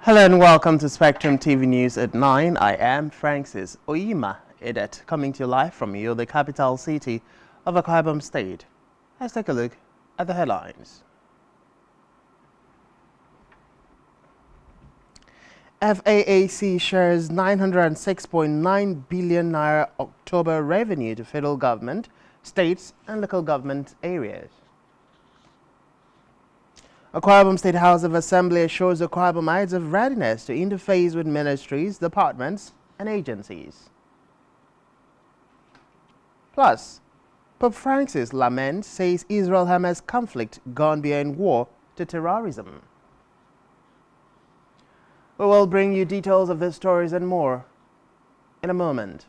Hello and welcome to Spectrum TV News at 9. I am Francis Oyima Edet, coming to you live from Uyo, the capital city of Akwa Ibom State. Let's take a look at the headlines. FAAC shares 906.9 billion naira October revenue to federal government, states and local government areas. Akwa Ibom State House of Assembly assures the Akwa Ibomites of readiness to interface with ministries, departments and agencies. Plus, Pope Francis laments, says Israel-Hamas conflict gone beyond war to terrorism. We will bring you details of these stories and more in a moment.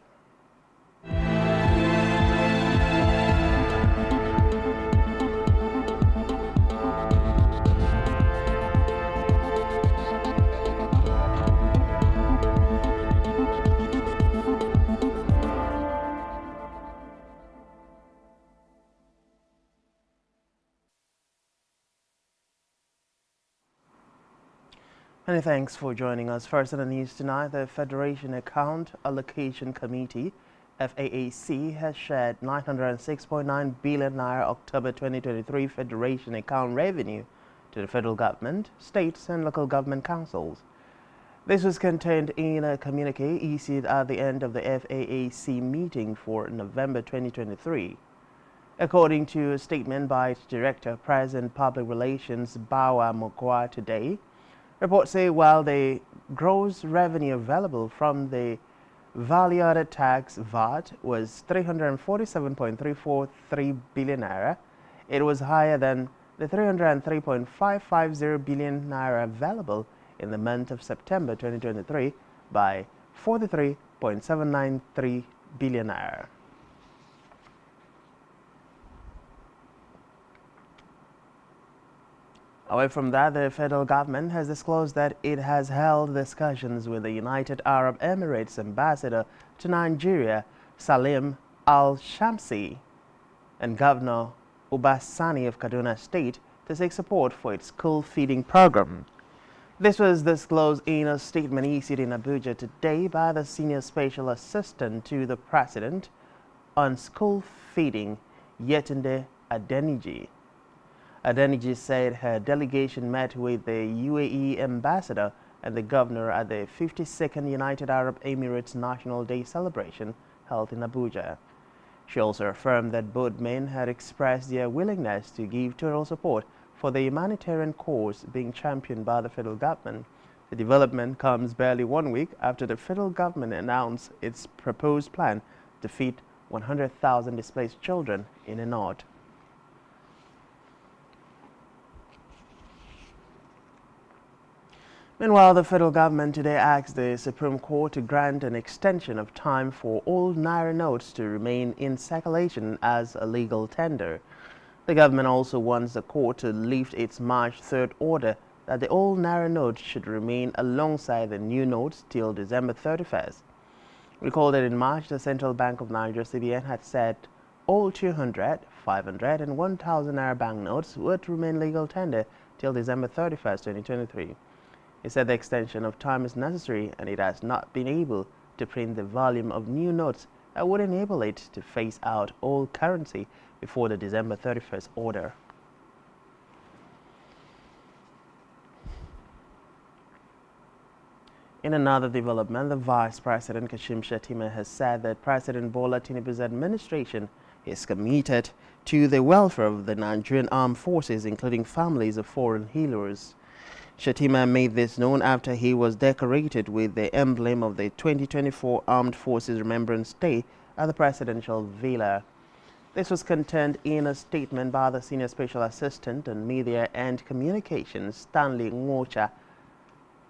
Many thanks for joining us. First in the news tonight, the Federation Account Allocation Committee, FAAC, has shared 906.9 billion naira October 2023 Federation account revenue to the federal government, states and local government councils. This was contained in a communique issued at the end of the FAAC meeting for November 2023. According to a statement by its Director, President Public Relations Bawa Mokwa today, reports say while the gross revenue available from the value-added tax VAT was 347.343 billion naira, it was higher than the 303.550 billion naira available in the month of September 2023 by 43.793 billion naira. Away from that, the federal government has disclosed that it has held discussions with the United Arab Emirates ambassador to Nigeria, Salim Al-Shamsi, and Governor Ubasani of Kaduna State to seek support for its school feeding program. This was disclosed in a statement issued in Abuja today by the Senior Special Assistant to the President on School Feeding, Yetunde Adeniji. Adeniji said her delegation met with the UAE ambassador and the governor at the 52nd United Arab Emirates National Day celebration held in Abuja. She also affirmed that both men had expressed their willingness to give total support for the humanitarian cause being championed by the federal government. The development comes barely 1 week after the federal government announced its proposed plan to feed 100,000 displaced children in the north. Meanwhile, the federal government today asked the Supreme Court to grant an extension of time for old Naira notes to remain in circulation as a legal tender. The government also wants the court to lift its March 3rd order that the old Naira notes should remain alongside the new notes till December 31st. Recall that in March, the Central Bank of Nigeria (CBN) had said all 200, 500 and 1,000 Naira banknotes would remain legal tender till December 31st, 2023. It said the extension of time is necessary and it has not been able to print the volume of new notes that would enable it to phase out old currency before the December 31st order. In another development, the Vice President Kashim Shettima has said that President Bola Tinubu's administration is committed to the welfare of the Nigerian armed forces, including families of foreign heroes. Shettima made this known after he was decorated with the emblem of the 2024 Armed Forces Remembrance Day at the Presidential Villa. This was contained in a statement by the Senior Special Assistant on Media and Communications, Stanley Ngocha.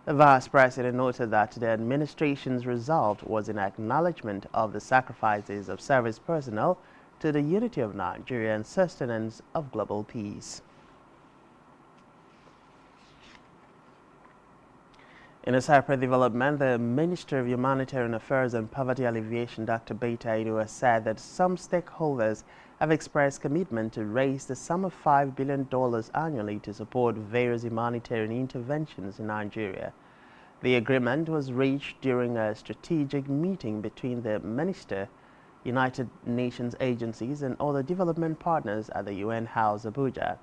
The Vice President noted that the administration's resolve was in acknowledgement of the sacrifices of service personnel to the unity of Nigeria and sustenance of global peace. In a separate development, the Minister of Humanitarian Affairs and Poverty Alleviation, Dr. Beta Ido, has said that some stakeholders have expressed commitment to raise the sum of $5 billion annually to support various humanitarian interventions in Nigeria. The agreement was reached during a strategic meeting between the Minister, United Nations agencies and other development partners at the UN House, Abuja.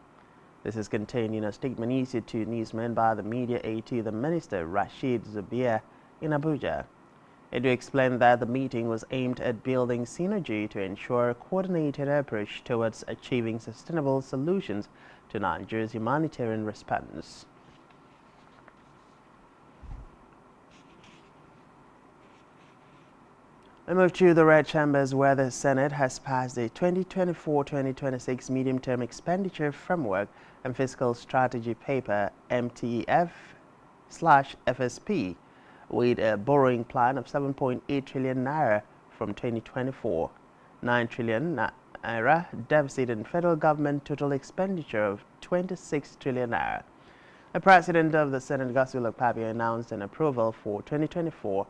This is contained in a statement issued to newsmen by the media aide to the Minister, Rashid Zubair, in Abuja. It explained that the meeting was aimed at building synergy to ensure a coordinated approach towards achieving sustainable solutions to Nigeria's humanitarian response. We move to the red chambers, where the Senate has passed the 2024-2026 Medium-Term Expenditure Framework and Fiscal Strategy Paper MTF/FSP with a borrowing plan of 7.8 trillion naira from 2024, 9 trillion naira deficit and federal government total expenditure of 26 trillion naira. The President of the Senate, Godswill Akpabio, announced an approval for 2024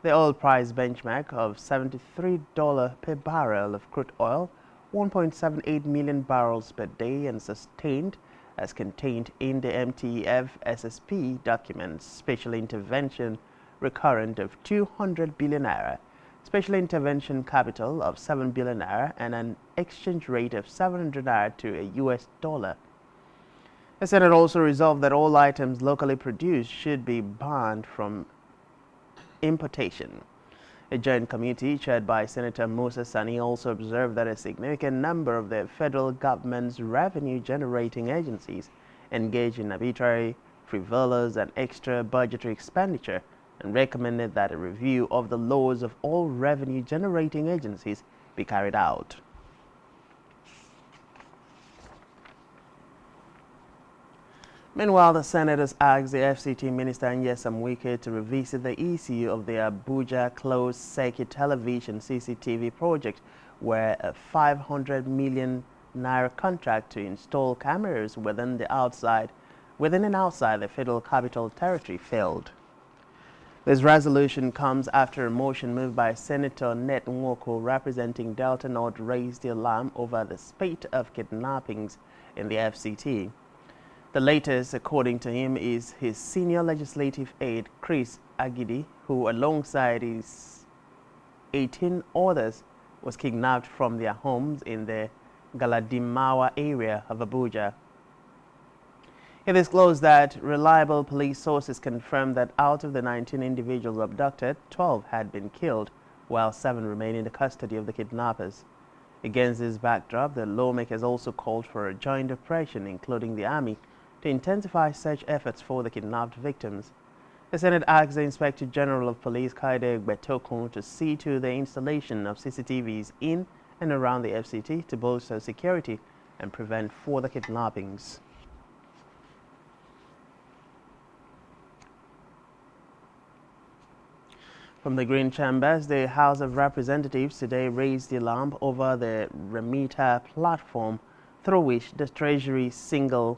the oil price benchmark of $73 per barrel of crude oil, 1.78 million barrels per day, and sustained as contained in the MTF-SSP documents. Special intervention recurrent of 200 billion naira, special intervention capital of 7 billion naira, and an exchange rate of 700 naira to a US dollar. The Senate also resolved that all items locally produced should be banned from importation. A joint committee chaired by Senator Musa Sani also observed that a significant number of the federal government's revenue-generating agencies engage in arbitrary, frivolous, and extra budgetary expenditure, and recommended that a review of the laws of all revenue-generating agencies be carried out. Meanwhile, the Senate has asked the FCT Minister Nyesom Wike to revisit the issue of the Abuja closed-circuit television CCTV project, where a 500 million naira contract to install cameras within and outside the Federal Capital Territory failed. This resolution comes after a motion moved by Senator Net Nwoko representing Delta North raised the alarm over the spate of kidnappings in the FCT. The latest, according to him, is his senior legislative aide, Chris Agidi, who, alongside his 18 others, was kidnapped from their homes in the Galadimawa area of Abuja. He disclosed that reliable police sources confirmed that out of the 19 individuals abducted, 12 had been killed, while 7 remain in the custody of the kidnappers. Against this backdrop, the lawmakers also called for a joint operation, including the army, to intensify search efforts for the kidnapped victims. The Senate asked the Inspector General of Police, Kaide Gbetokun, to see to the installation of CCTVs in and around the FCT to bolster security and prevent further kidnappings. From the Green Chambers, the House of Representatives today raised the alarm over the remitter platform through which the Treasury single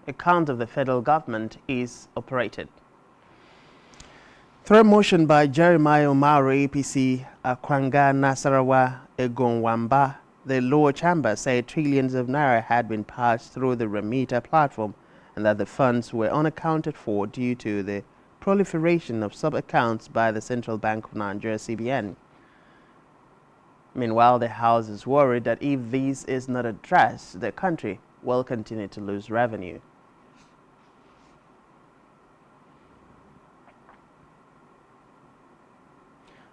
account of the federal government is operated. Through a motion by Jeremiah Umaru, APC, Akwanga Nasarawa Egonwamba, the lower chamber said trillions of naira had been passed through the remitter platform and that the funds were unaccounted for due to the proliferation of sub-accounts by the Central Bank of Nigeria, CBN. Meanwhile, the House is worried that if this is not addressed, the country will continue to lose revenue.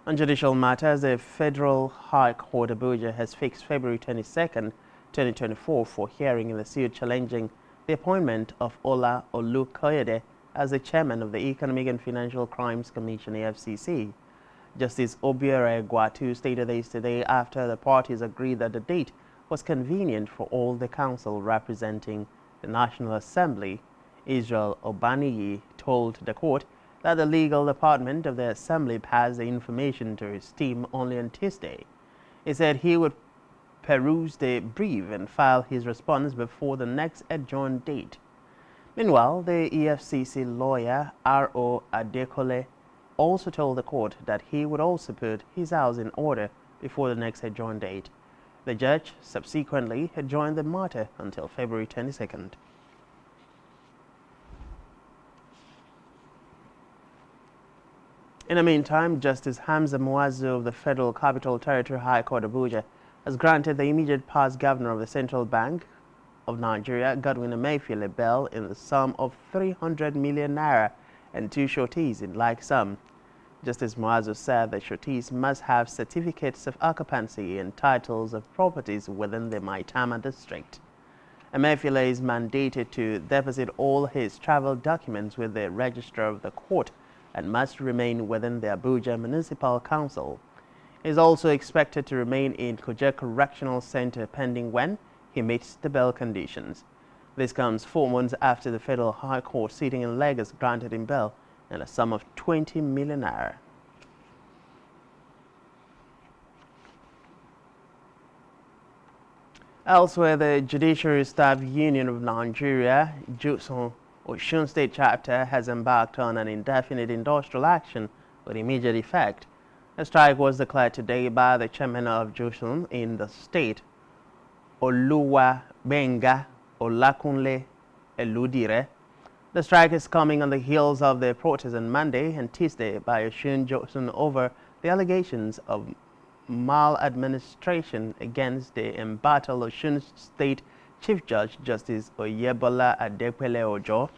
On judicial matters, the Federal High Court Abuja has fixed February 22nd, 2024 for hearing in the suit challenging the appointment of Ola Olukoyede as the chairman of the Economic and Financial Crimes Commission, EFCC. Justice Obiora Egwatu stated this today after the parties agreed that the date was convenient for all the counsel representing the National Assembly. Israel Obaniyi told the court that the legal department of the Assembly passed the information to his team only on Tuesday. He said he would peruse the brief and file his response before the next adjourned date. Meanwhile, the EFCC lawyer R.O. Adekole also told the court that he would also put his house in order before the next adjourned date. The judge subsequently adjourned the matter until February 22nd. In the meantime, Justice Hamza Muazzu of the Federal Capital Territory High Court Abuja has granted the immediate past governor of the Central Bank of Nigeria, Godwin Emefiele, bail in the sum of 300 million naira and two sureties in like sum. Justice Muazzu said the sureties must have certificates of occupancy and titles of properties within the Maitama district. Emefiele is mandated to deposit all his travel documents with the registrar of the court and must remain within the Abuja Municipal Council. He is also expected to remain in Kuje Correctional Center pending when he meets the bail conditions. This comes 4 months after the Federal High Court sitting in Lagos granted him bail in a sum of 20 million naira. Elsewhere, the Judiciary Staff Union of Nigeria, JUSON, Osun State Chapter, has embarked on an indefinite industrial action with immediate effect. A strike was declared today by the chairman of JUSON in the state, Oluwabenga Olakunle Eludire. The strike is coming on the heels of the protest on Monday and Tuesday by Osun JUSON over the allegations of maladministration against the embattled Osun State Chief Judge Justice Oyebola Adepele Ojo.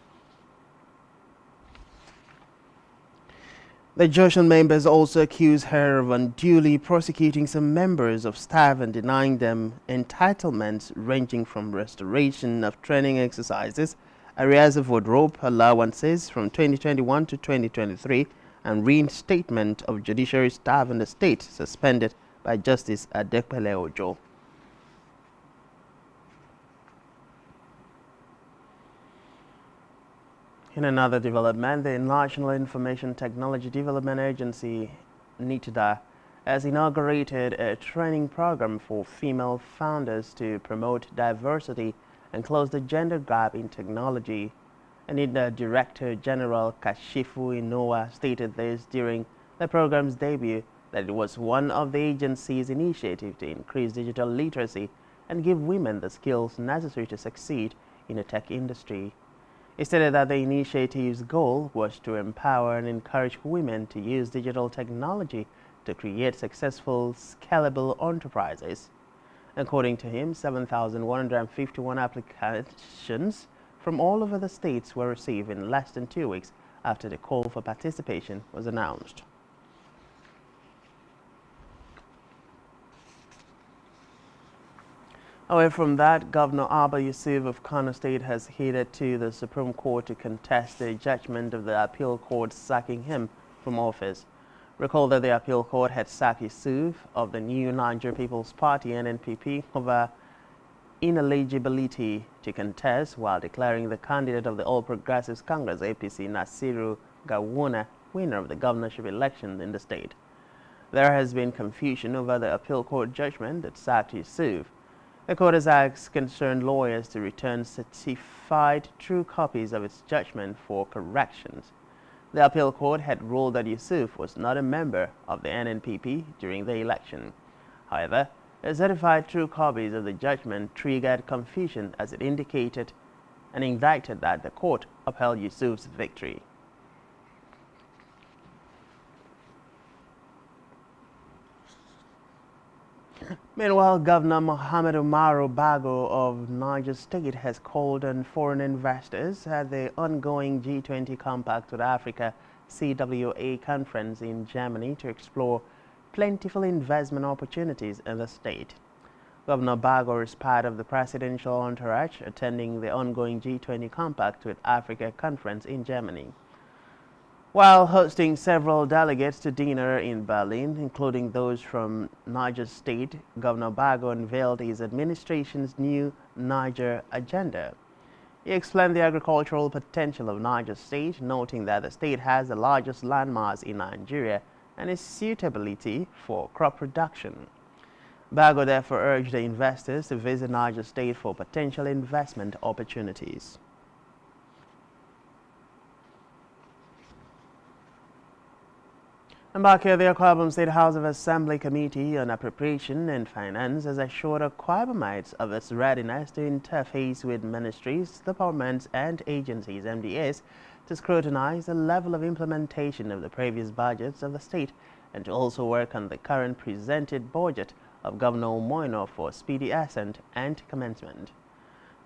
The JUSON members also accuse her of unduly prosecuting some members of staff and denying them entitlements ranging from restoration of training exercises, arrears of wardrobe allowances from 2021 to 2023, and reinstatement of judiciary staff in the state suspended by Justice Adepele Ojo. In another development, the National Information Technology Development Agency, NITDA, has inaugurated a training program for female founders to promote diversity and close the gender gap in technology. NITDA Director General Kashifu Inoa stated this during the program's debut, that it was one of the agency's initiatives to increase digital literacy and give women the skills necessary to succeed in the tech industry. He stated that the initiative's goal was to empower and encourage women to use digital technology to create successful, scalable enterprises. According to him, 7,151 applications from all over the states were received in less than 2 weeks after the call for participation was announced. Away from that, Governor Abba Yusuf of Kano State has headed to the Supreme Court to contest the judgment of the appeal court sacking him from office. Recall that the appeal court had sacked Yusuf of the New Niger People's Party (NNPP) over ineligibility to contest, while declaring the candidate of the All Progressives Congress (APC) Nasiru Gawuna winner of the governorship election in the state. There has been confusion over the appeal court judgment that sacked Yusuf. The court has asked concerned lawyers to return certified true copies of its judgment for corrections. The appeal court had ruled that Yusuf was not a member of the NNPP during the election. However, the certified true copies of the judgment triggered confusion as it indicated and indicted that the court upheld Yusuf's victory. Meanwhile, Governor Mohammed Umaru Bago of Niger State has called on foreign investors at the ongoing G20 Compact with Africa CWA conference in Germany to explore plentiful investment opportunities in the state. Governor Bago is part of the presidential entourage attending the ongoing G20 Compact with Africa conference in Germany. While hosting several delegates to dinner in Berlin, including those from Niger State, Governor Bago unveiled his administration's new Niger agenda. He explained the agricultural potential of Niger State, noting that the state has the largest landmass in Nigeria and its suitability for crop production. Bago therefore urged the investors to visit Niger State for potential investment opportunities. And back here, the Akwa Ibom State House of Assembly Committee on Appropriation and Finance has assured Akwa Ibomites of its readiness to interface with ministries, departments, and agencies (MDAs) to scrutinize the level of implementation of the previous budgets of the state and to also work on the current presented budget of Governor Umoino for speedy assent and commencement.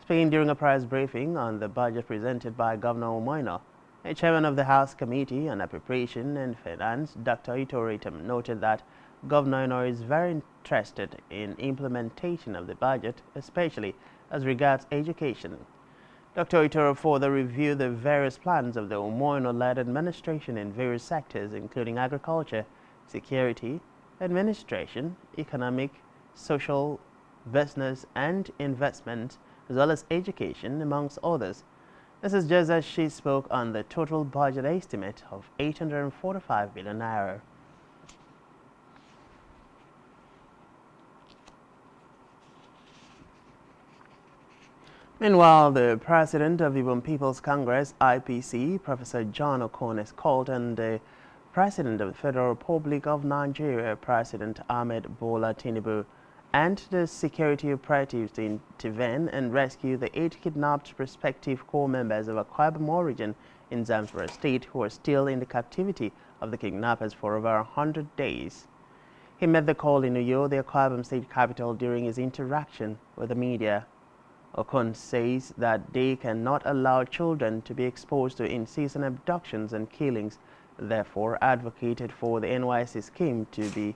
Speaking during a press briefing on the budget presented by Governor Umoino, a chairman of the House Committee on Appropriation and Finance, Dr. Itoritam, noted that Governor Umoino is very interested in implementation of the budget, especially as regards education. Dr. Itoro further reviewed the various plans of the Umoino-led administration in various sectors, including agriculture, security, administration, economic, social, business, and investment, as well as education, amongst others. This is just as she spoke on the total budget estimate of 845 billion naira. Meanwhile, the president of Igbo People's Congress, IPC, Professor John Okones, called on the president of the Federal Republic of Nigeria, President Ahmed Bola Tinubu, and the security operatives to intervene and rescue the 8 kidnapped prospective corps members of Akwa Ibom origin in Zamfara State who are still in the captivity of the kidnappers for over 100 days. He made the call in Uyo, the Akwa Ibom State capital, during his interaction with the media. Okon says that they cannot allow children to be exposed to in-season abductions and killings, therefore advocated for the NYC scheme to be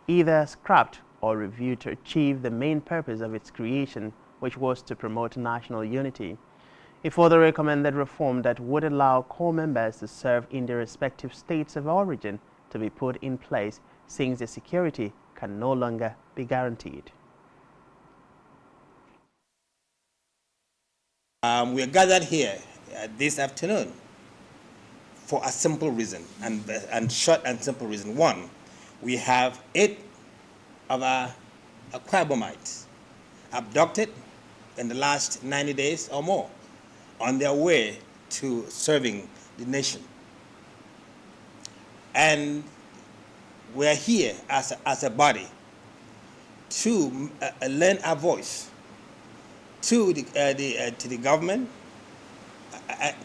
either scrapped or reviewed to achieve the main purpose of its creation, which was to promote national unity. He further recommended reform that would allow corps members to serve in their respective states of origin to be put in place, since their security can no longer be guaranteed. We are gathered here this afternoon for a simple reason, and short and simple reason. One, we have 8 of our Akwa Ibomites abducted in the last 90 days or more on their way to serving the nation. And we are here as a body to lend our voice to the government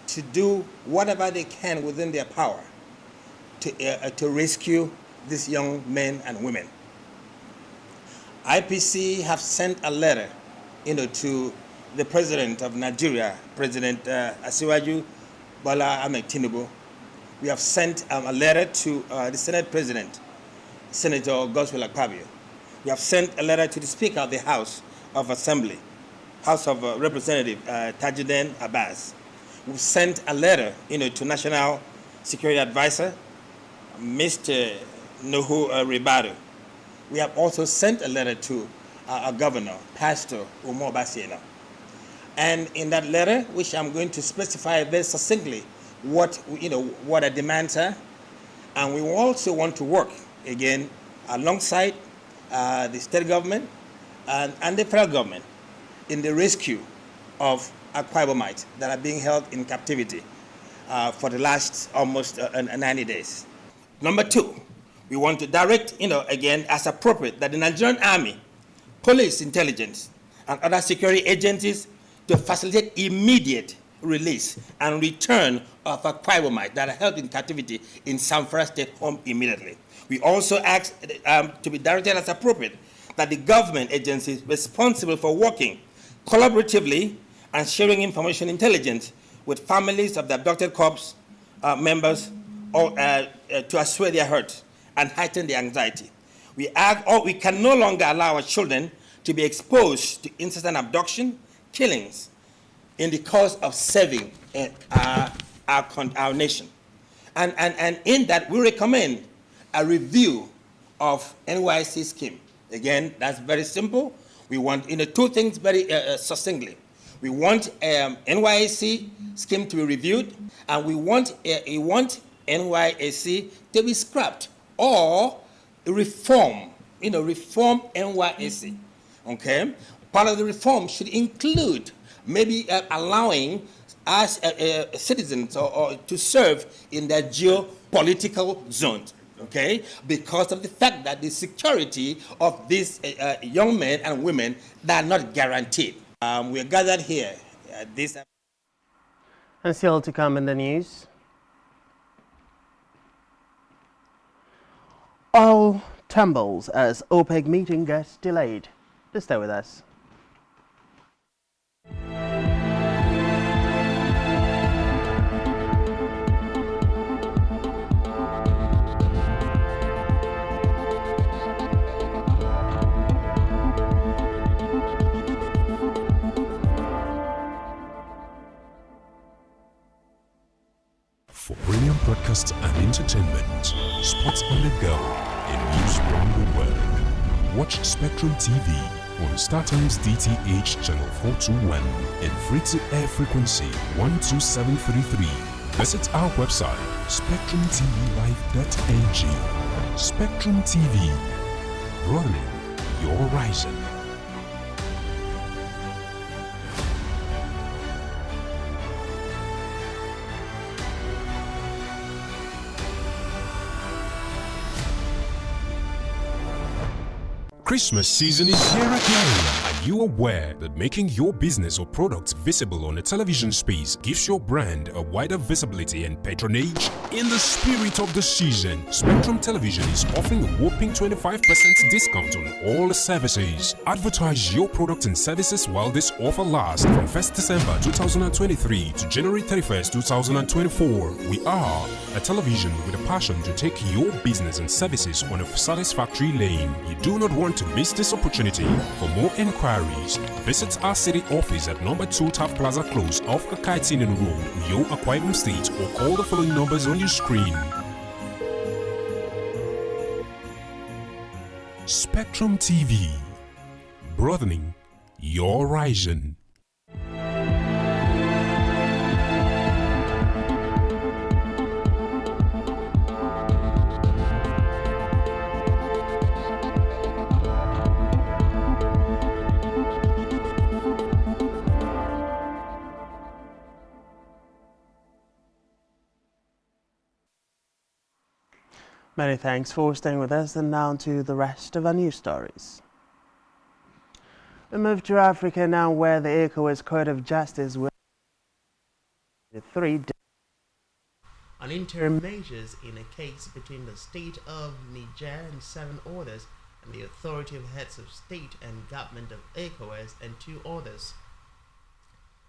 to do whatever they can within their power to rescue these young men and women. IPC have sent a letter, to the President of Nigeria, President Asiwaju Bola Ahmed Tinubu. We have sent a letter to the Senate President, Senator Godswill Akpabio. We have sent a letter to the Speaker of the House of Assembly, House of Representatives, Tajuddin Abbas. We've sent a letter, to National Security Advisor, Mr. Nuhu Ribadu. We have also sent a letter to our governor, Pastor Umar Basiela. And in that letter, which I'm going to specify very succinctly what our demands are, and we also want to work again alongside the state government and the federal government in the rescue of Akwa Ibomites that are being held in captivity for the last almost 90 days. Number 2, we want to direct, again, as appropriate, that the Nigerian Army, police intelligence, and other security agencies to facilitate immediate release and return of Akwa Ibomites that are held in captivity in Zamfara State home immediately. We also ask to be directed as appropriate that the government agencies responsible for working collaboratively and sharing information intelligence with families of the abducted corps members to assuage their hurt and heighten their anxiety. We can no longer allow our children to be exposed to incessant abduction, killings in the course of serving our nation. And in that, we recommend a review of NYC scheme. Again, that's very simple. We want 2 things very succinctly. We want NYC scheme to be reviewed, and we want NYC to be scrapped or reform, reform NYC. Okay? Part of the reform should include maybe allowing us citizens or to serve in their geopolitical zones. Okay, because of the fact that the security of these young men and women that are not guaranteed. We are gathered here. And still to come in the news, oil tumbles as OPEC meeting gets delayed. Please stay with us. For brilliant broadcasts and entertainment, sports on the go, and news from the world, watch Spectrum TV on StarTimes DTH Channel 421 and free-to-air frequency 12733. Visit our website, spectrumtvlive.ng. Spectrum TV, broadening your horizon. Christmas season is here again. Are you aware that making your business or products visible on a television space gives your brand a wider visibility and patronage? In the spirit of the season, Spectrum Television is offering a whopping 25% discount on all the services. Advertise your products and services while this offer lasts from 1st December 2023 to January 31st, 2024. We are a television with a passion to take your business and services on a satisfactory lane. You do not want to miss this opportunity. For more inquiries, visit our city office at number 2 Taft Plaza Close off Akaitinen Road, Uyo, Akwa Ibom State, or call the following numbers on your screen. Spectrum TV, broadening your horizon. Many thanks for staying with us, and now to the rest of our news stories. We move to Africa now, where the ECOWAS Court of Justice will on interim measures in a case between the state of Niger and 7 others and the authority of heads of state and government of ECOWAS and 2 others.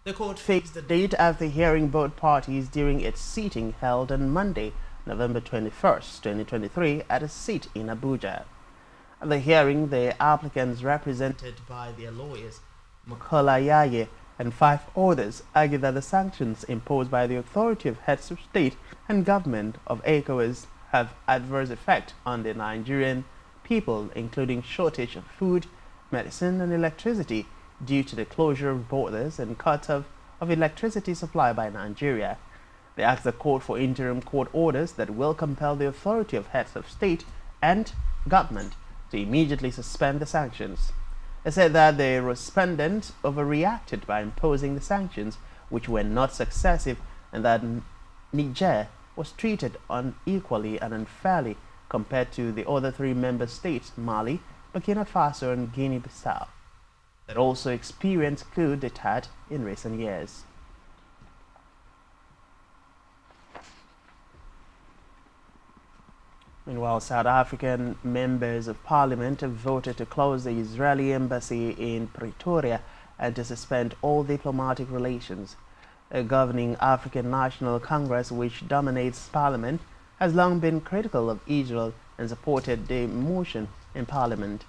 The court fixed the date after hearing both parties during its sitting held on Monday, November 21st, 2023, at a seat in Abuja. At the hearing, the applicants, represented by their lawyers, Mukola Yaye and 5 others, argued that the sanctions imposed by the authority of heads of state and government of ECOWAS have adverse effect on the Nigerian people, including shortage of food, medicine and electricity due to the closure of borders and cut-off of electricity supply by Nigeria. They asked the court for interim court orders that will compel the authority of heads of state and government to immediately suspend the sanctions. They said that the respondent overreacted by imposing the sanctions, which were not successive, and that Niger was treated unequally and unfairly compared to the other 3 member states, Mali, Burkina Faso and Guinea-Bissau, that also experienced coup d'etat in recent years. Meanwhile, South African members of parliament have voted to close the Israeli embassy in Pretoria and to suspend all diplomatic relations. A governing African National Congress, which dominates parliament, has long been critical of Israel and supported the motion in parliament.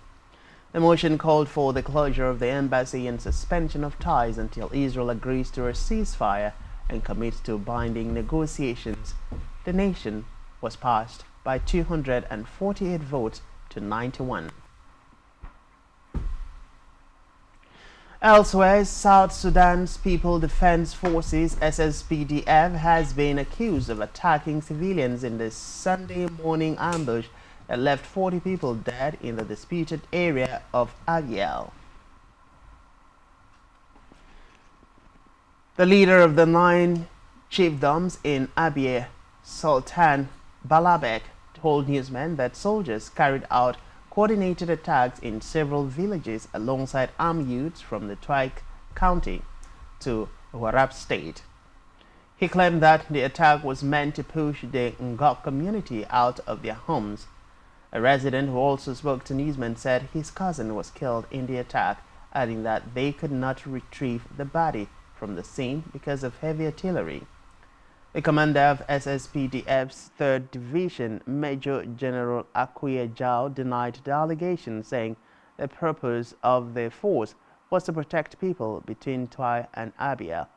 The motion called for the closure of the embassy and suspension of ties until Israel agrees to a ceasefire and commits to binding negotiations. The nation was passed by 248 votes to 91. Elsewhere, South Sudan's People Defense Forces SSPDF has been accused of attacking civilians in the Sunday morning ambush that left 40 people dead in the disputed area of Agiel. The leader of the 9 chiefdoms in Abyei, Sultan Balabek, told newsmen that soldiers carried out coordinated attacks in several villages alongside armed youths from the Twaik County to Warrap State. He claimed that the attack was meant to push the Ngok community out of their homes. A resident who also spoke to newsmen said his cousin was killed in the attack, adding that they could not retrieve the body from the scene because of heavy artillery. The commander of SSPDF's 3rd Division, Major General Akuye Jao, denied the allegation, saying the purpose of the force was to protect people between Twai and Abia.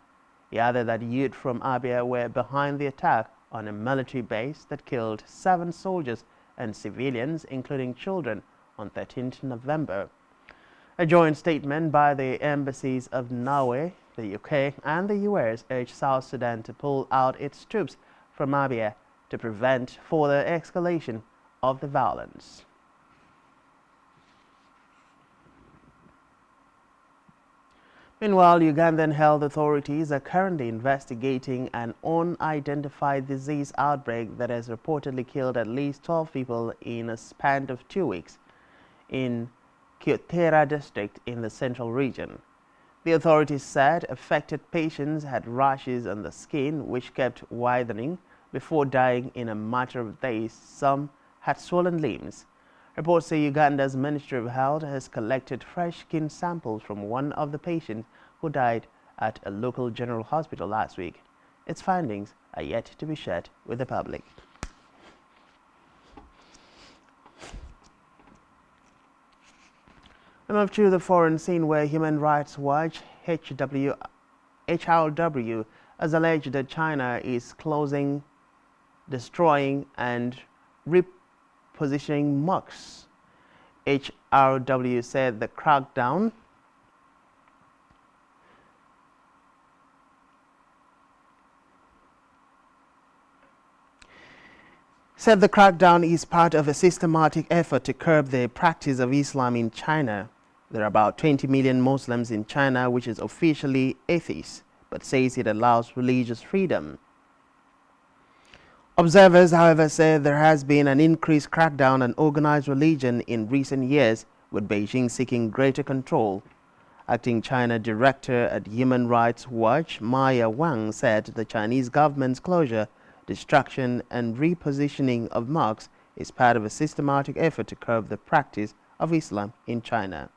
He added that youth from Abia were behind the attack on a military base that killed 7 soldiers and civilians, including children, on 13th November. A joint statement by the embassies of Norway, the UK, and the US urged South Sudan to pull out its troops from Abia to prevent further escalation of the violence. Meanwhile, Ugandan health authorities are currently investigating an unidentified disease outbreak that has reportedly killed at least 12 people in a span of 2 weeks in Kyotera district in the central region. The authorities said affected patients had rashes on the skin which kept widening before dying in a matter of days. Some had swollen limbs. Reports say Uganda's Ministry of Health has collected fresh skin samples from one of the patients who died at a local general hospital last week. Its findings are yet to be shared with the public. We move to the foreign scene, where Human Rights Watch HRW has alleged that China is closing, destroying, and repositioning mosques. HRW said the crackdown is part of a systematic effort to curb the practice of Islam in China. There are about 20 million Muslims in China, which is officially atheist, but says it allows religious freedom. Observers, however, say there has been an increased crackdown on organized religion in recent years, with Beijing seeking greater control. Acting China Director at Human Rights Watch, Maya Wang, said the Chinese government's closure, destruction, and repositioning of mosques is part of a systematic effort to curb the practice of Islam in China.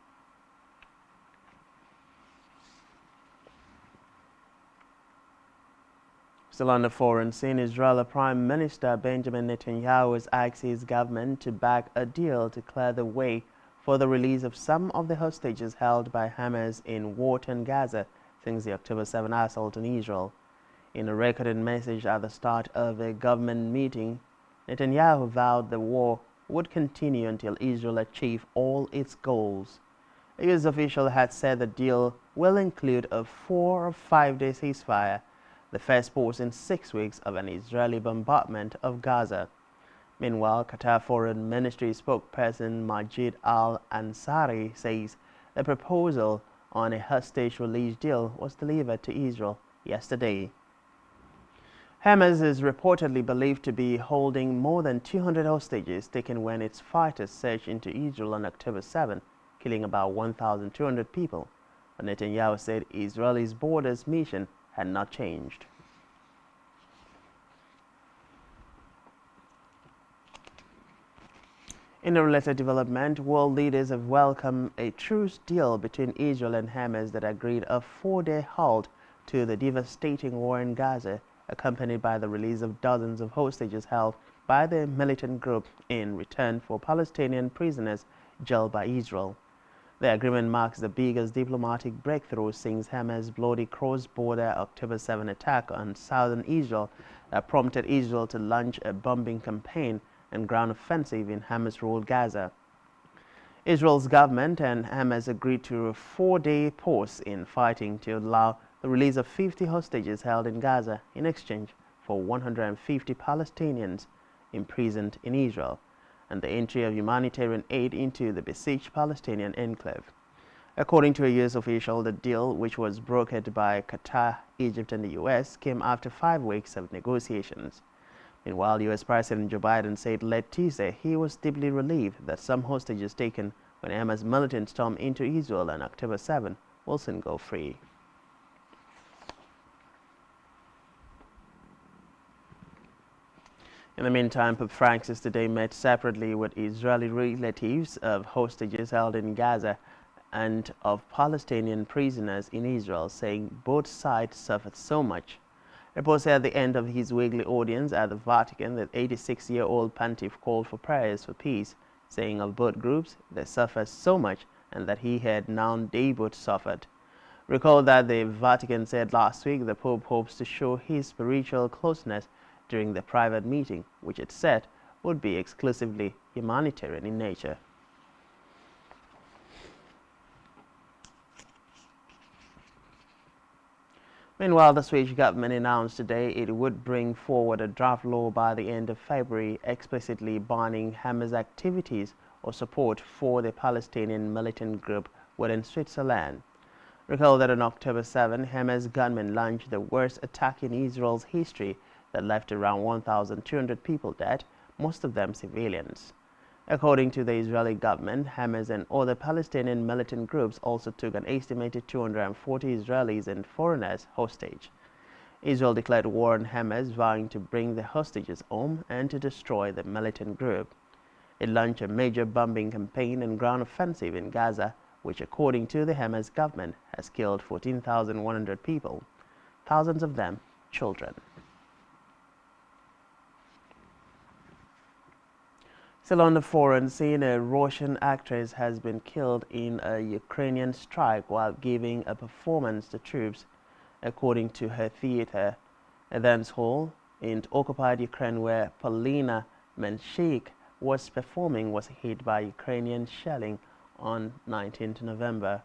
Still on the foreign scene, Israeli Prime Minister Benjamin Netanyahu has asked his government to back a deal to clear the way for the release of some of the hostages held by Hamas in war-torn Gaza since the October 7 assault on Israel. In a recorded message at the start of a government meeting, Netanyahu vowed the war would continue until Israel achieved all its goals. A U.S. official had said the deal will include a 4 or 5 day ceasefire, the first pause in 6 weeks of an Israeli bombardment of Gaza. Meanwhile, Qatar Foreign Ministry spokesperson Majid Al-Ansari says the proposal on a hostage release deal was delivered to Israel yesterday. Hamas is reportedly believed to be holding more than 200 hostages taken when its fighters surged into Israel on October 7, killing about 1,200 people. But Netanyahu said Israel's borders mission had not changed. In a related development, world leaders have welcomed a truce deal between Israel and Hamas that agreed a 4-day halt to the devastating war in Gaza, accompanied by the release of dozens of hostages held by the militant group in return for Palestinian prisoners jailed by Israel. The agreement marks the biggest diplomatic breakthrough since Hamas' bloody cross-border October 7 attack on southern Israel that prompted Israel to launch a bombing campaign and ground offensive in Hamas-ruled Gaza. Israel's government and Hamas agreed to a 4-day pause in fighting to allow the release of 50 hostages held in Gaza in exchange for 150 Palestinians imprisoned in Israel, and the entry of humanitarian aid into the besieged Palestinian enclave. According to a U.S. official, the deal, which was brokered by Qatar, Egypt, and the U.S., came after 5 weeks of negotiations. Meanwhile, U.S. President Joe Biden said late Tuesday he was deeply relieved that some hostages taken when Hamas militants stormed into Israel on October 7 will soon go free. In the meantime, Pope Francis today met separately with Israeli relatives of hostages held in Gaza and of Palestinian prisoners in Israel, saying both sides suffered so much. Reports say at the end of his weekly audience at the Vatican that 86-year-old pontiff called for prayers for peace, saying of both groups they suffered so much and that he had known they both suffered. Recall that the Vatican said last week the Pope hopes to show his spiritual closeness during the private meeting, which it said would be exclusively humanitarian in nature. Meanwhile, the Swedish government announced today it would bring forward a draft law by the end of February explicitly banning Hamas activities or support for the Palestinian militant group within Switzerland. Recall that on October 7, Hamas gunmen launched the worst attack in Israel's history that left around 1,200 people dead, most of them civilians. According to the Israeli government, Hamas and other Palestinian militant groups also took an estimated 240 Israelis and foreigners hostage. Israel declared war on Hamas, vowing to bring the hostages home and to destroy the militant group. It launched a major bombing campaign and ground offensive in Gaza, which according to the Hamas government has killed 14,100 people, thousands of them children. Still on the foreign scene, a Russian actress has been killed in a Ukrainian strike while giving a performance to troops, according to her theater. A dance hall in occupied Ukraine where Polina Menshik was performing was hit by Ukrainian shelling on 19th November.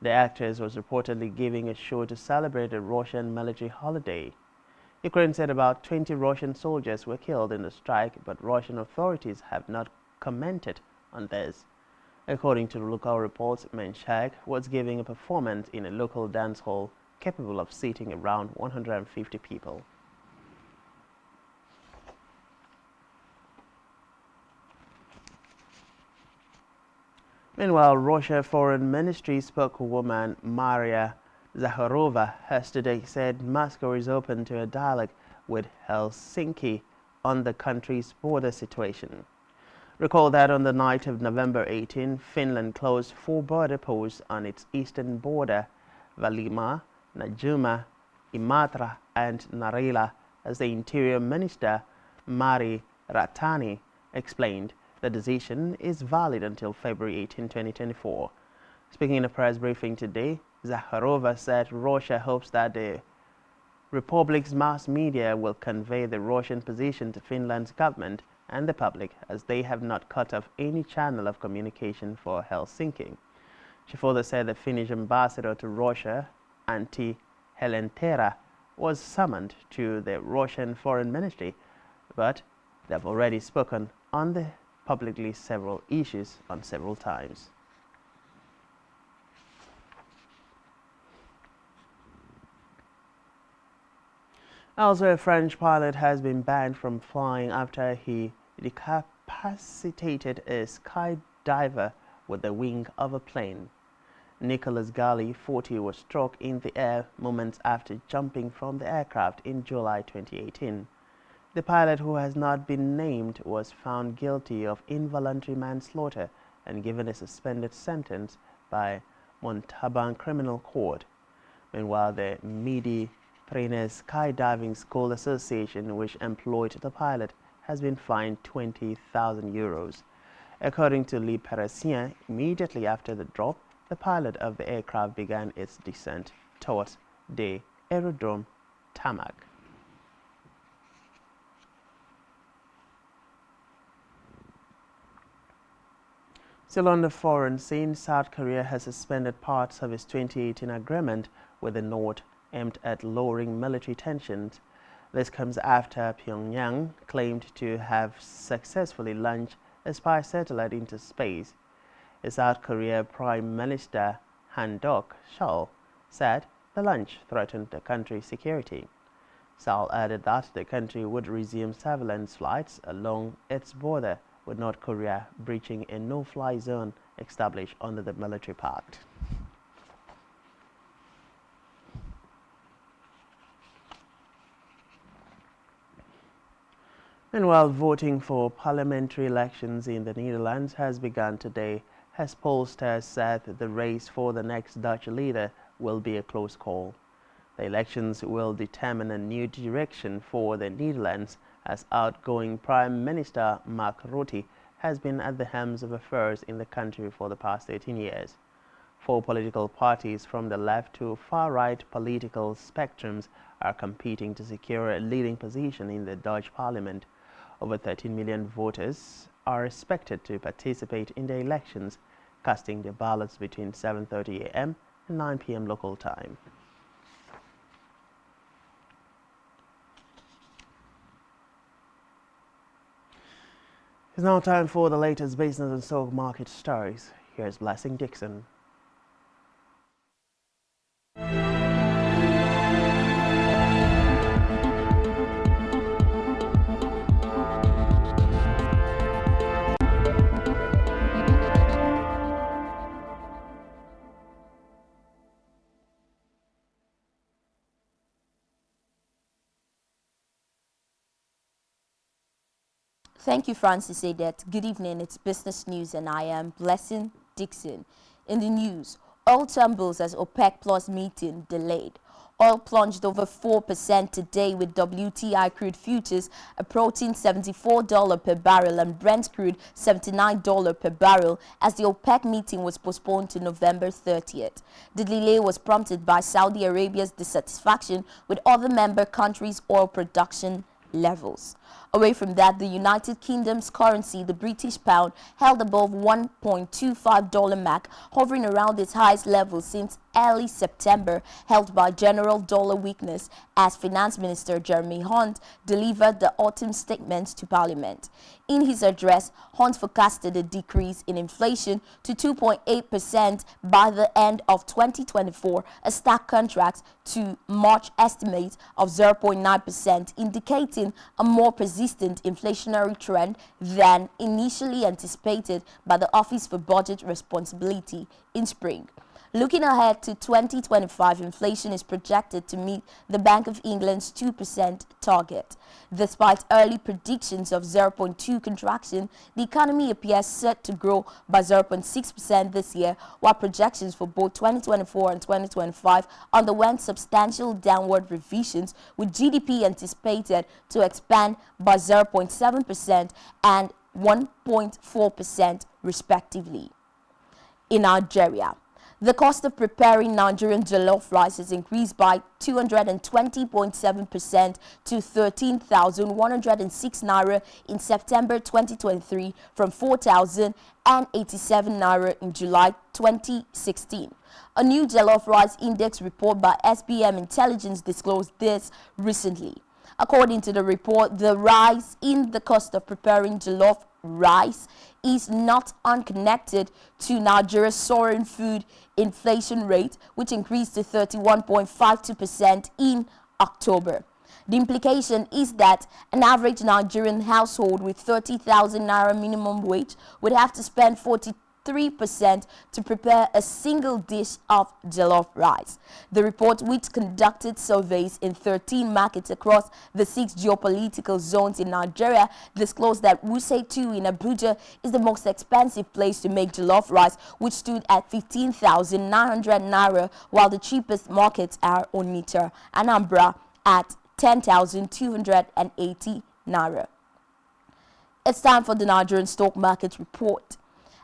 The actress was reportedly giving a show to celebrate a Russian military holiday. Ukraine said about 20 Russian soldiers were killed in the strike, but Russian authorities have not commented on this. According to local reports, Menshak was giving a performance in a local dance hall capable of seating around 150 people. Meanwhile, Russia Foreign Ministry spokeswoman Maria Zakharova has today said Moscow is open to a dialogue with Helsinki on the country's border situation. Recall that on the night of November 18, Finland closed 4 border posts on its eastern border, Valima, Najuma, Imatra and Narila, as the Interior Minister Mari Ratani explained. The decision is valid until February 18, 2024. Speaking in a press briefing today, Zakharova said Russia hopes that the Republic's mass media will convey the Russian position to Finland's government and the public, as they have not cut off any channel of communication for Helsinki. She further said the Finnish ambassador to Russia, Antti Helentera, was summoned to the Russian Foreign Ministry, but they have already spoken on the publicly several issues on several times. Also, a French pilot has been banned from flying after he decapitated a skydiver with the wing of a plane. Nicolas Galli, 40, was struck in the air moments after jumping from the aircraft in July 2018. The pilot, who has not been named, was found guilty of involuntary manslaughter and given a suspended sentence by Montauban Criminal Court. Meanwhile, the Midi-Pyrénées Skydiving School Association, which employed the pilot, has been fined 20,000 euros. According to Le Parisien, immediately after the drop, the pilot of the aircraft began its descent towards the aerodrome tarmac. Still on the foreign scene, South Korea has suspended parts of its 2018 agreement with the North aimed at lowering military tensions. This comes after Pyongyang claimed to have successfully launched a spy satellite into space. The South Korea Prime Minister Han Dok-seol said the launch threatened the country's security. Seol added that the country would resume surveillance flights along its border with North Korea, breaching a no-fly zone established under the military pact. Meanwhile, voting for parliamentary elections in the Netherlands has begun today, as pollsters said the race for the next Dutch leader will be a close call. The elections will determine a new direction for the Netherlands, as outgoing Prime Minister Mark Rutte has been at the helm of affairs in the country for the past 18 years. Four political parties from the left to far-right political spectrums are competing to secure a leading position in the Dutch parliament. Over 13 million voters are expected to participate in the elections, casting their ballots between 7:30 a.m. and 9 p.m. local time. It's now time for the latest business and stock market stories. Here's Blessing Dixon. Thank you, Francis Adet. Good evening. It's business news, and I am Blessing Dixon. In the news, oil tumbles as OPEC Plus meeting delayed. Oil plunged over 4% today, with WTI crude futures approaching $74 per barrel and Brent crude $79 per barrel as the OPEC meeting was postponed to November 30th. The delay was prompted by Saudi Arabia's dissatisfaction with other member countries' oil production levels. Away from that, the United Kingdom's currency, the British pound, held above $1.25 mark, hovering around its highest level since early September, helped by general dollar weakness as Finance Minister Jeremy Hunt delivered the autumn statement to Parliament. In his address, Hunt forecasted a decrease in inflation to 2.8% by the end of 2024, a stark contrast to March estimate of 0.9%, indicating a more persistent inflationary trend than initially anticipated by the Office for Budget Responsibility in spring. Looking ahead to 2025, inflation is projected to meet the Bank of England's 2% target. Despite early predictions of 0.2 contraction, the economy appears set to grow by 0.6% this year, while projections for both 2024 and 2025 underwent substantial downward revisions, with GDP anticipated to expand by 0.7% and 1.4% respectively. In Nigeria, the cost of preparing Nigerian jollof rice has increased by 220.7% to 13,106 naira in September 2023 from 4,087 naira in July 2016. A new jollof rice index report by SBM Intelligence disclosed this recently. According to the report, the rise in the cost of preparing jollof rice is not unconnected to Nigeria's soaring food inflation rate, which increased to 31.52% in October. The implication is that an average Nigerian household with 30,000 naira minimum wage would have to spend 43% to prepare a single dish of jollof rice. The report, which conducted surveys in 13 markets across the 6 geopolitical zones in Nigeria, disclosed that Wuse 2 in Abuja is the most expensive place to make jollof rice, which stood at 15,900 naira, while the cheapest markets are Onitsha and Anambra at 10,280 naira. It's time for the Nigerian stock market report.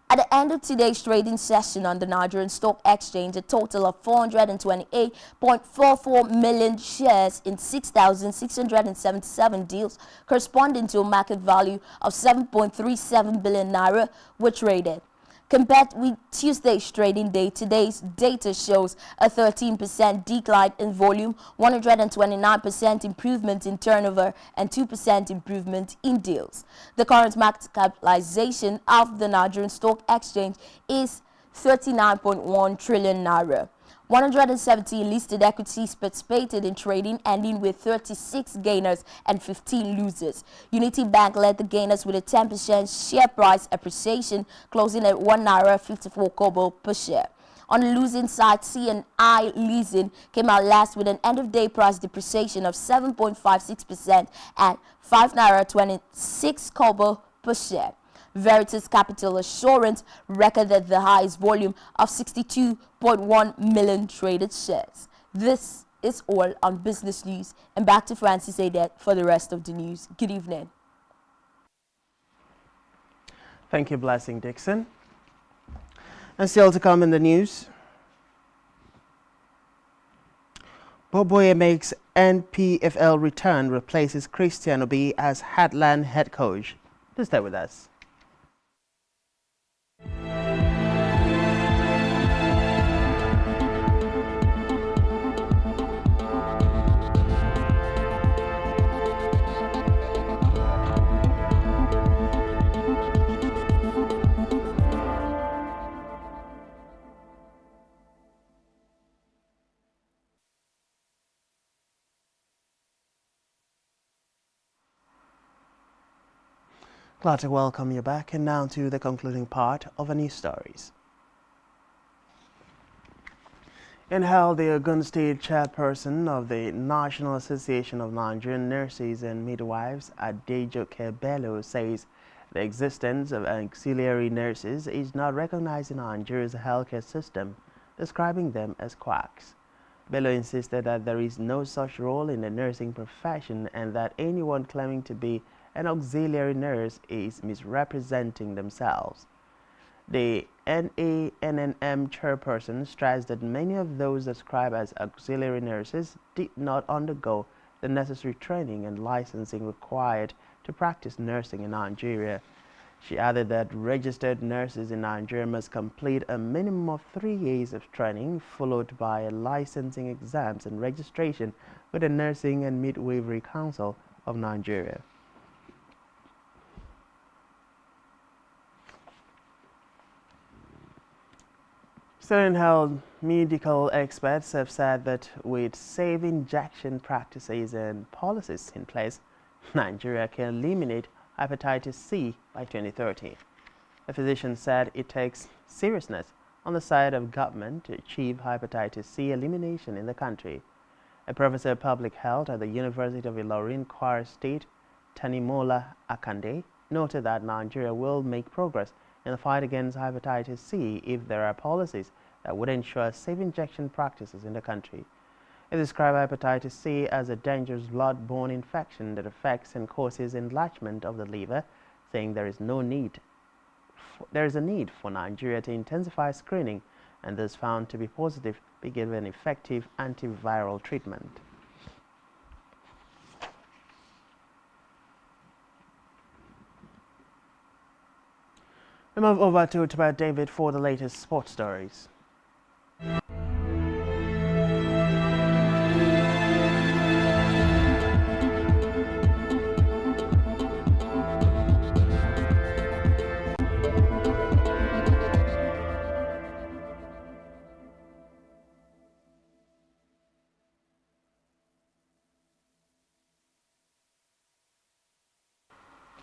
At the end of today's trading session on the Nigerian Stock Exchange, a total of 428.44 million shares in 6,677 deals, corresponding to a market value of 7.37 billion naira, were traded. Compared with Tuesday's trading day, today's data shows a 13% decline in volume, 129% improvement in turnover, and 2% improvement in deals. The current market capitalization of the Nigerian Stock Exchange is 39.1 trillion naira. 170 listed equities participated in trading, ending with 36 gainers and 15 losers. Unity Bank led the gainers with a 10% share price appreciation, closing at 1 naira 54 kobo per share. On the losing side, C&I leasing came out last with an end-of-day price depreciation of 7.56% at 5 naira 26 kobo per share. Veritas Capital Assurance recorded the highest volume of 62.1 million traded shares. This is all on business news, and back to Francis Adet for the rest of the news. Good evening. Thank you, Blessing Dixon. And still to come in the news, Boboye makes NPFL return, replaces Christian Obi as Heartland head coach. Please stay with us. Glad to welcome you back, and now to the concluding part of our news stories. In held, the Ogun State chairperson of the National Association of Nigerian Nurses and Midwives, Adejoke Bello, says the existence of auxiliary nurses is not recognized in Nigeria's healthcare system, describing them as quacks. Bello insisted that there is no such role in the nursing profession and that anyone claiming to be an auxiliary nurse is misrepresenting themselves. The NANNM chairperson stressed that many of those described as auxiliary nurses did not undergo the necessary training and licensing required to practice nursing in Nigeria. She added that registered nurses in Nigeria must complete a minimum of 3 years of training, followed by a licensing exams and registration with the Nursing and Midwifery Council of Nigeria. Still in held, medical experts have said that with safe injection practices and policies in place, Nigeria can eliminate hepatitis C by 2030. The physician said it takes seriousness on the side of government to achieve hepatitis C elimination in the country. A professor of public health at the University of Ilorin, Kwara State, Tanimola Akande, noted that Nigeria will make progress in the fight against hepatitis C if there are policies that would ensure safe injection practices in the country. He described hepatitis C as a dangerous blood-borne infection that affects and causes enlargement of the liver, saying there is a need for Nigeria to intensify screening, and those found to be positive be given effective antiviral treatment. We move over to Tibet David for the latest sports stories.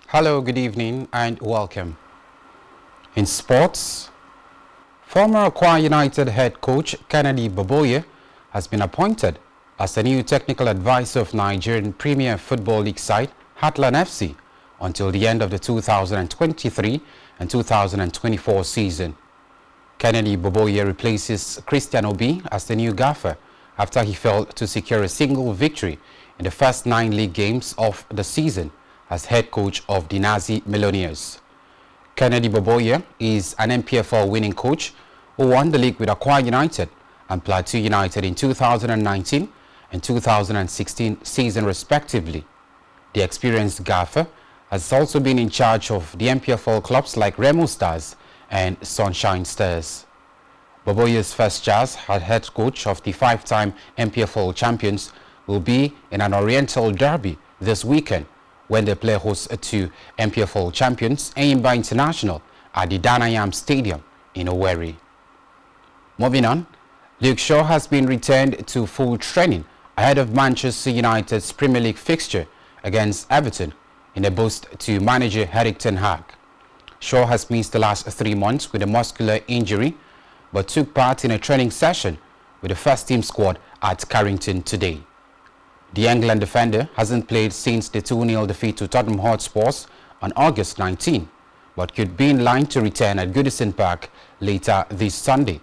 Hello, good evening and welcome. In sports, former Akwa United head coach Kennedy Boboye has been appointed as the new technical advisor of Nigerian Premier Football League side Heartland FC until the end of the 2023 and 2024 season. Kennedy Boboye replaces Christian Obi as the new gaffer after he failed to secure a single victory in the first 9 league games of the season as head coach of the Nazi Millionaires. Kennedy Boboye is an MPFL winning coach who won the league with Akwa United and Plateau United in 2019 and 2016 season respectively. The experienced gaffer has also been in charge of the MPFL clubs like Remo Stars and Sunshine Stars. Boboye's first chance as head coach of the 5-time MPFL champions will be in an Oriental derby this weekend when they play host to MPFL champions Enyimba International at the Danayam Stadium in Owerri. Moving on, Luke Shaw has been returned to full training ahead of Manchester United's Premier League fixture against Everton in a boost to manager Erik ten Hag. Shaw has missed the last 3 months with a muscular injury but took part in a training session with the first team squad at Carrington today. The England defender hasn't played since the 2-0 defeat to Tottenham Hotspurs on August 19, but could be in line to return at Goodison Park later this Sunday.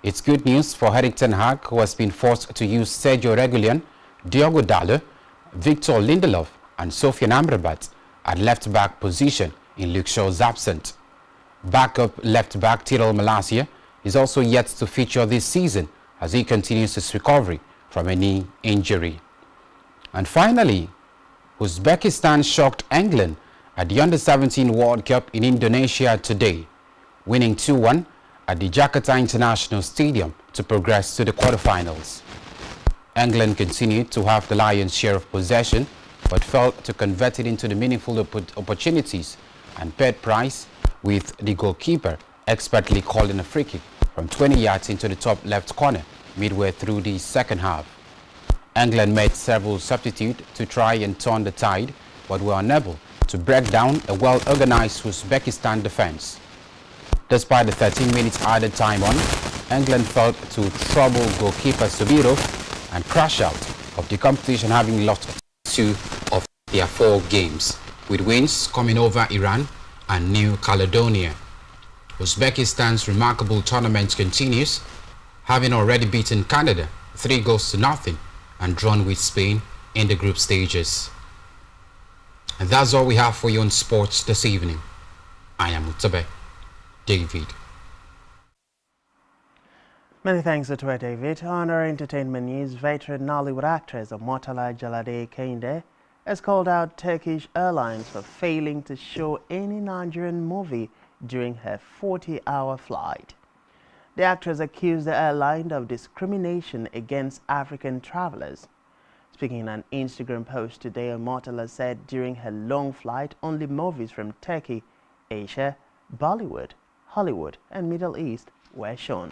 It's good news for Erik ten Hag, who has been forced to use Sergio Reguilon, Diogo Dalot, Victor Lindelof and Sofiane Amrabat at left-back position in Luke Shaw's absence. Backup left-back Tyrell Malacia is also yet to feature this season as he continues his recovery from a knee injury. And finally, Uzbekistan shocked England at the Under-17 World Cup in Indonesia today, winning 2-1 at the Jakarta International Stadium to progress to the quarterfinals. England continued to have the lion's share of possession, but failed to convert it into the meaningful opportunities and paid price, with the goalkeeper expertly calling a free kick from 20 yards into the top left corner midway through the second half. England made several substitutes to try and turn the tide, but were unable to break down a well-organized Uzbekistan defense. Despite the 13 minutes added time on, England failed to trouble goalkeeper Subirov and crash out of the competition, having lost 2 of their 4 games, with wins coming over Iran and New Caledonia. Uzbekistan's remarkable tournament continues, having already beaten Canada 3-0 and drawn with Spain in the group stages. And that's all we have for you on sports this evening. I am Mutabe David. Many thanks to David. On our entertainment news, veteran Nollywood actress Omotala Jalade Kehinde has called out Turkish Airlines for failing to show any Nigerian movie during her 40-hour flight. The actress accused the airline of discrimination against African travelers. Speaking in an Instagram post today, Omotala said during her long flight, only movies from Turkey, Asia, Bollywood, Hollywood and Middle East were shown.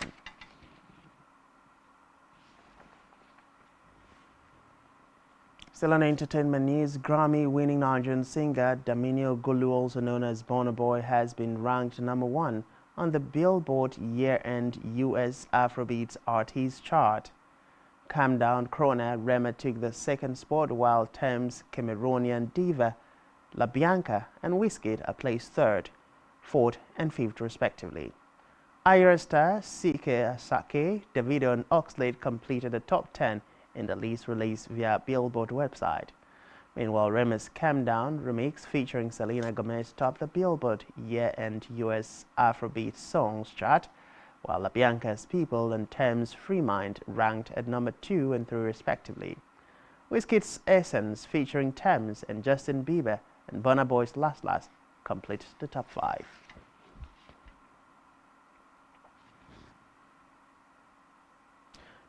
Still on entertainment news, Grammy-winning Nigerian singer Daminio Gulu, also known as Burna Boy, has been ranked #1 on the Billboard year-end US Afrobeats Artists chart. Calm Down crooner Rema took the 2nd spot, while Thames Cameroonian diva La Bianca and Wizkid are placed 3rd, 4th and 5th respectively. Ira star CK Sake, Davido and Oxlade completed the top 10 in the list released via Billboard website. Meanwhile, Rema's Calm Down remix featuring Selena Gomez topped the Billboard year-end US Afrobeat songs chart, while La Bianca's People and Thames Free Mind ranked at number 2 and 3 respectively. Wizkid's Essence featuring Thames and Justin Bieber and Burna Boy's Last Last complete the top 5.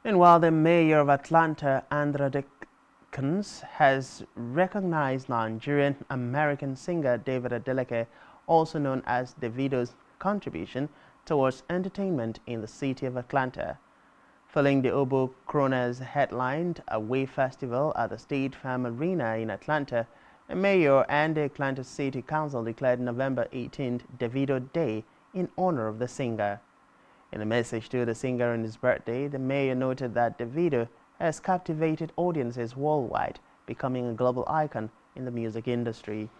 Meanwhile, the mayor of Atlanta, Andra Dickens, has recognized Nigerian-American singer David Adeleke, also known as Davido's contribution towards entertainment in the city of Atlanta. Following the Obo Crooners headlined a Wave Festival at the State Farm Arena in Atlanta, the mayor and the Atlanta City Council declared November 18th Davido Day in honor of the singer. In a message to the singer on his birthday, the mayor noted that Davido has captivated audiences worldwide, becoming a global icon in the music industry.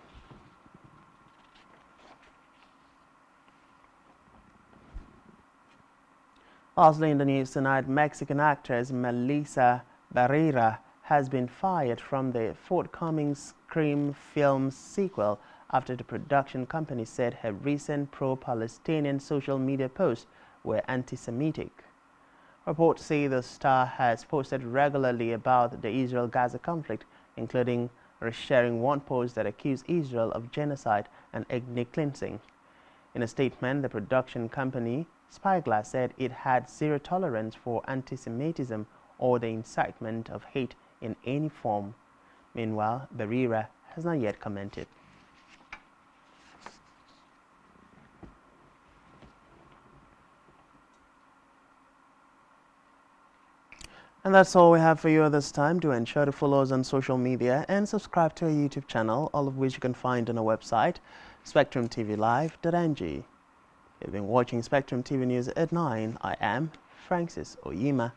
Also in the news tonight, Mexican actress Melissa Barrera has been fired from the forthcoming Scream film sequel after the production company said her recent pro-Palestinian social media posts were anti-Semitic. Reports say the star has posted regularly about the Israel-Gaza conflict, including sharing one post that accused Israel of genocide and ethnic cleansing. In a statement, the production company Spyglass said it had zero tolerance for anti-Semitism or the incitement of hate in any form. Meanwhile, Barrera has not yet commented. And that's all we have for you at this time. Do ensure to follow us on social media and subscribe to our YouTube channel, all of which you can find on our website, spectrumtvlive.ng. You've been watching Spectrum TV News at 9. I am Francis Oyima.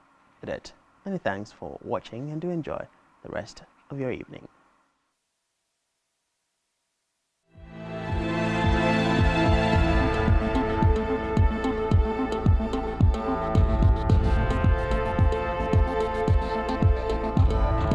Many thanks for watching and do enjoy the rest of your evening.